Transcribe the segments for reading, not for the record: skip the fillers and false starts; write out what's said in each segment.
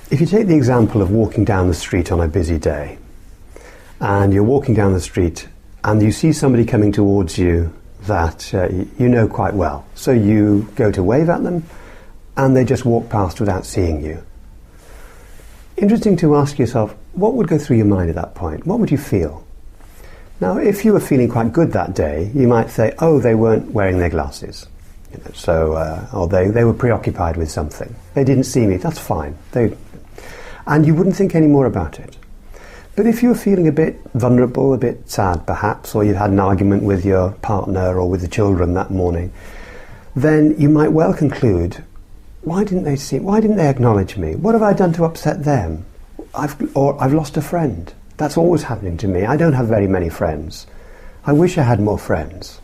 If you take the example of walking down the street on a busy day, and you're walking down the street and you see somebody coming towards you that you know quite well, so you go to wave at them and they just walk past without seeing you. Interesting to ask yourself, what would go through your mind at that point? What would you feel? Now, if you were feeling quite good that day, you might say, oh, they weren't wearing their glasses. Or they were preoccupied with something. They didn't see me, that's fine. And you wouldn't think any more about it. But if you were feeling a bit vulnerable, a bit sad perhaps, or you had an argument with your partner or with the children that morning, then you might well conclude, why didn't they acknowledge me? What have I done to upset them? I've lost a friend. That's always happening to me. I don't have very many friends. I wish I had more friends.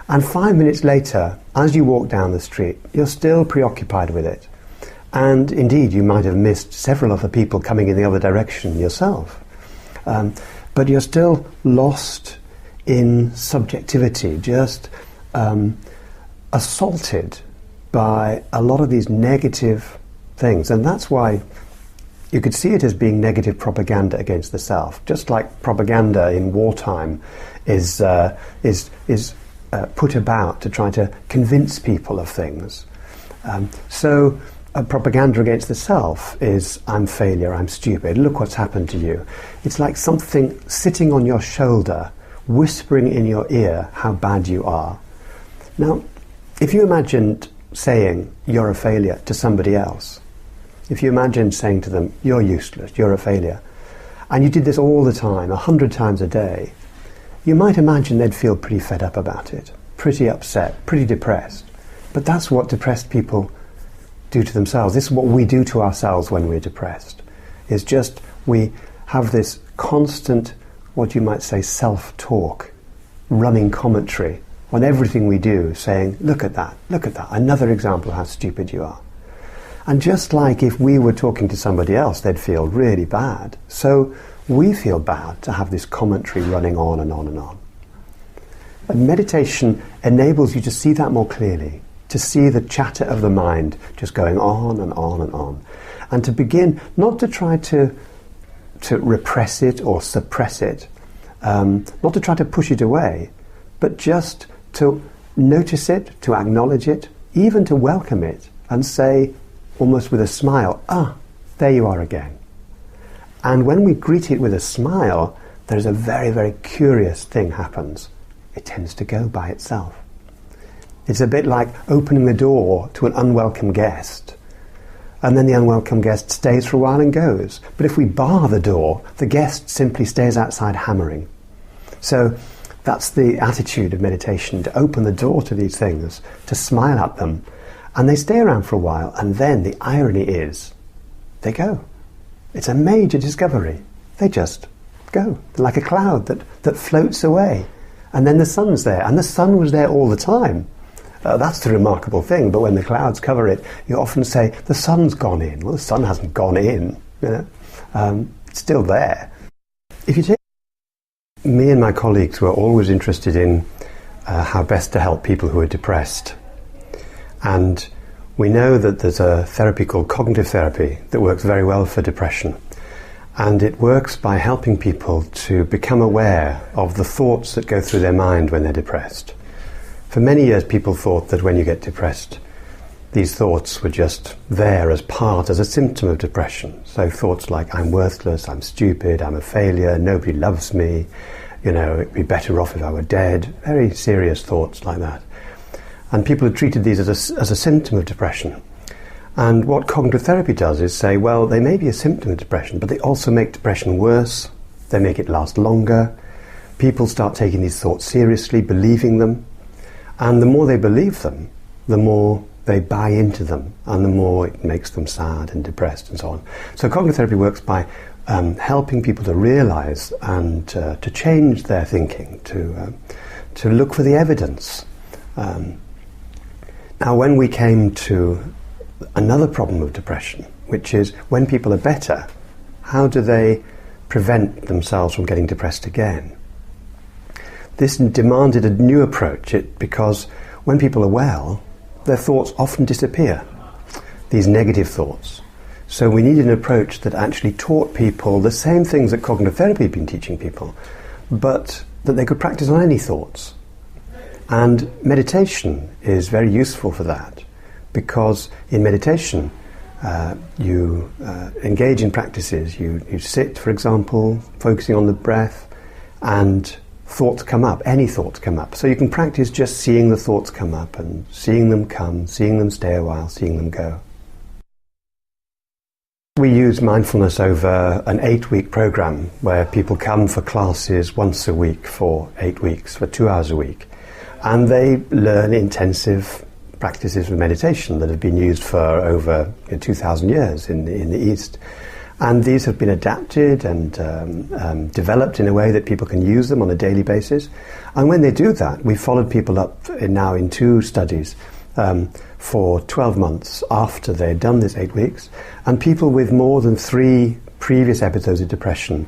And 5 minutes later, as you walk down the street, you're still preoccupied with it. And indeed, you might have missed several other people coming in the other direction yourself. But you're still lost in subjectivity, just assaulted by a lot of these negative things. And that's why you could see it as being negative propaganda against the self. Just like propaganda in wartime is put about to try to convince people of things. So propaganda against the self is, I'm failure, I'm stupid, look what's happened to you. It's like something sitting on your shoulder, whispering in your ear how bad you are. Now, if you imagined saying you're a failure to somebody else, if you imagined saying to them, you're useless, you're a failure, and you did this all the time, 100 times a day, you might imagine they'd feel pretty fed up about it, pretty upset, pretty depressed. But that's what depressed people do to themselves. This is what we do to ourselves when we're depressed. It's just we have this constant, what you might say, self-talk, running commentary on everything we do, saying, look at that, another example of how stupid you are. And just like if we were talking to somebody else, they'd feel really bad. So we feel bad to have this commentary running on and on and on. And meditation enables you to see that more clearly, to see the chatter of the mind just going on and on and on. And to begin, not to try to repress it or suppress it, not to try to push it away, but just to notice it, to acknowledge it, even to welcome it and say, almost with a smile, there you are again. And when we greet it with a smile, there's a very, very curious thing happens. It tends to go by itself. It's a bit like opening the door to an unwelcome guest, and then the unwelcome guest stays for a while and goes. But if we bar the door, the guest simply stays outside hammering. So that's the attitude of meditation, to open the door to these things, to smile at them, and they stay around for a while, and then the irony is, they go. It's a major discovery. They just go. They're like a cloud that floats away. And then the sun's there, and the sun was there all the time. That's the remarkable thing, but when the clouds cover it, you often say, the sun's gone in. Well, the sun hasn't gone in, it's still there. If you take me and my colleagues were always interested in how best to help people who are depressed. And we know that there's a therapy called cognitive therapy that works very well for depression. And it works by helping people to become aware of the thoughts that go through their mind when they're depressed. For many years people thought that when you get depressed, these thoughts were just there as a symptom of depression. So thoughts like, I'm worthless, I'm stupid, I'm a failure, nobody loves me, it'd be better off if I were dead. Very serious thoughts like that. And people had treated these as a symptom of depression. And what cognitive therapy does is say, well, they may be a symptom of depression, but they also make depression worse, they make it last longer. People start taking these thoughts seriously, believing them, and the more they believe them, the more they buy into them, and the more it makes them sad and depressed and so on. So cognitive therapy works by helping people to realize and to change their thinking, to look for the evidence. Now, when we came to another problem of depression, which is when people are better, how do they prevent themselves from getting depressed again? This demanded a new approach, because when people are well, their thoughts often disappear, these negative thoughts. So we needed an approach that actually taught people the same things that cognitive therapy had been teaching people, but that they could practice on any thoughts. And meditation is very useful for that, because in meditation you engage in practices. You sit, for example, focusing on the breath, and thoughts come up, any thoughts come up. So you can practice just seeing the thoughts come up and seeing them come, seeing them stay a while, seeing them go. We use mindfulness over an 8-week program where people come for classes once a week for 8 weeks, for 2 hours a week. And they learn intensive practices of meditation that have been used for over 2,000 years in the East. And these have been adapted and developed in a way that people can use them on a daily basis. And when they do that, we followed people up now in 2 studies for 12 months after they'd done this 8 weeks. And people with more than 3 previous episodes of depression,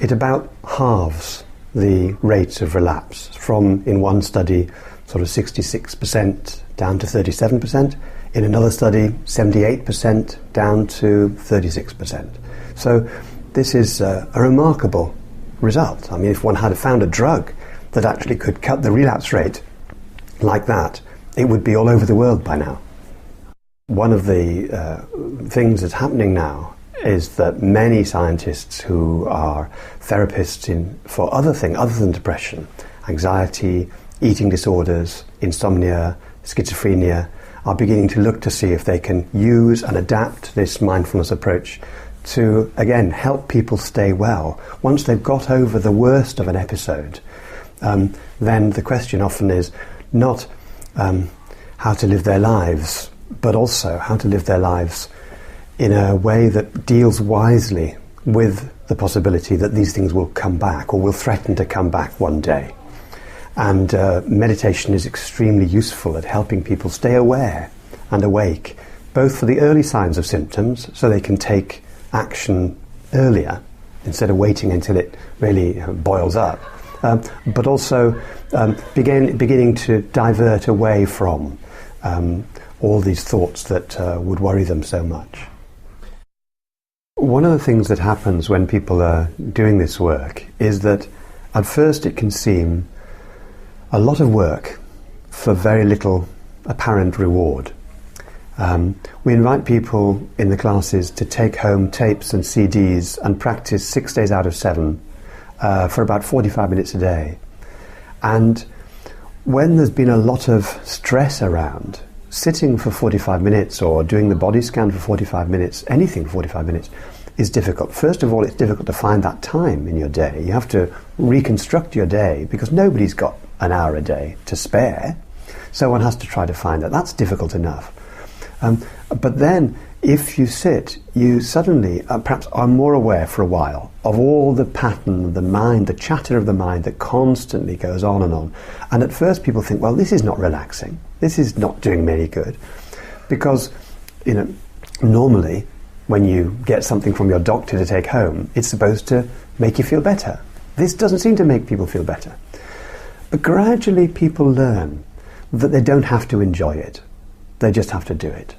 it about halves the rates of relapse from, in one study, sort of 66% down to 37%. In another study, 78% down to 36%. So this is a remarkable result. I mean, if one had found a drug that actually could cut the relapse rate like that, it would be all over the world by now. One of the things that's happening now is that many scientists who are therapists for other things other than depression, anxiety, eating disorders, insomnia, schizophrenia, are beginning to look to see if they can use and adapt this mindfulness approach to, again, help people stay well. Once they've got over the worst of an episode, then the question often is not how to live their lives, but also how to live their lives in a way that deals wisely with the possibility that these things will come back or will threaten to come back one day. And meditation is extremely useful at helping people stay aware and awake, both for the early signs of symptoms, so they can take action earlier instead of waiting until it really boils up, but also beginning to divert away from all these thoughts that would worry them so much. One of the things that happens when people are doing this work is that at first it can seem a lot of work for very little apparent reward. We invite people in the classes to take home tapes and CDs and practice 6 days out of 7 for about 45 minutes a day. And when there's been a lot of stress around, sitting for 45 minutes or doing the body scan for 45 minutes, anything for 45 minutes, is difficult. First of all, it's difficult to find that time in your day. You have to reconstruct your day because nobody's got an hour a day to spare. So one has to try to find that. That's difficult enough. But then, if you sit, you suddenly perhaps are more aware for a while of all the pattern of the mind, the chatter of the mind that constantly goes on and on. And at first people think, well, this is not relaxing. This is not doing me any good. Because, normally when you get something from your doctor to take home, it's supposed to make you feel better. This doesn't seem to make people feel better. But gradually people learn that they don't have to enjoy it. They just have to do it.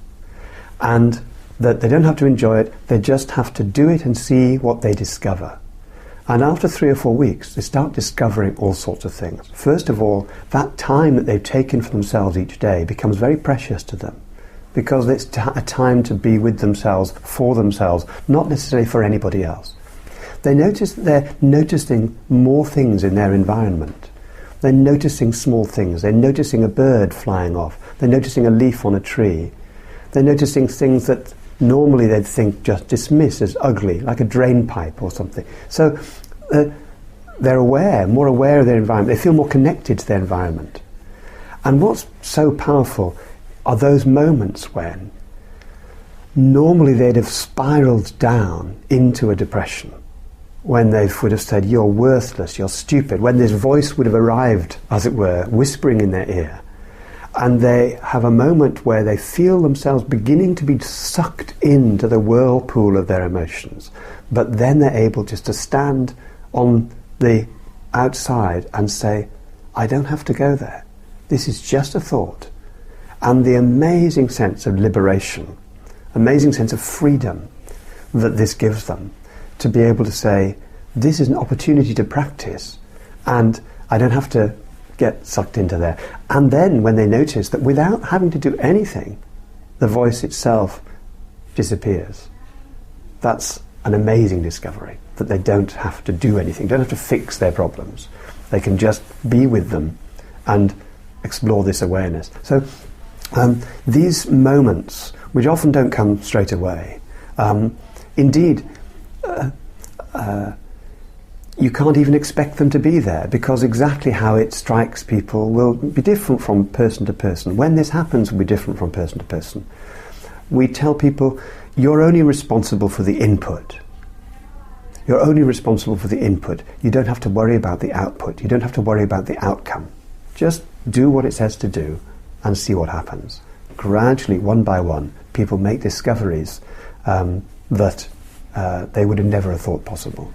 And that they don't have to enjoy it, they just have to do it and see what they discover. And after 3 or 4 weeks, they start discovering all sorts of things. First of all, that time that they've taken for themselves each day becomes very precious to them, because it's a time to be with themselves, for themselves, not necessarily for anybody else. They notice that they're noticing more things in their environment. They're noticing small things. They're noticing a bird flying off. They're noticing a leaf on a tree. They're noticing things that normally they'd think just dismiss as ugly, like a drain pipe or something. So they're aware, more aware of their environment. They feel more connected to their environment. And what's so powerful are those moments when normally they'd have spiraled down into a depression, when they would have said, you're worthless, you're stupid, when this voice would have arrived, as it were, whispering in their ear. And they have a moment where they feel themselves beginning to be sucked into the whirlpool of their emotions. But then they're able just to stand on the outside and say, I don't have to go there. This is just a thought. And the amazing sense of liberation, amazing sense of freedom that this gives them, to be able to say, this is an opportunity to practice, and I don't have to get sucked into there. And then when they notice that without having to do anything, the voice itself disappears, that's an amazing discovery, that they don't have to do anything, don't have to fix their problems. They can just be with them and explore this awareness. So these moments, which often don't come straight away, indeed, you can't even expect them to be there, because exactly how it strikes people will be different from person to person. When this happens, will be different from person to person. We tell people, you're only responsible for the input. You're only responsible for the input. You don't have to worry about the output. You don't have to worry about the outcome. Just do what it says to do and see what happens. Gradually, one by one, people make discoveries that they would have never thought possible.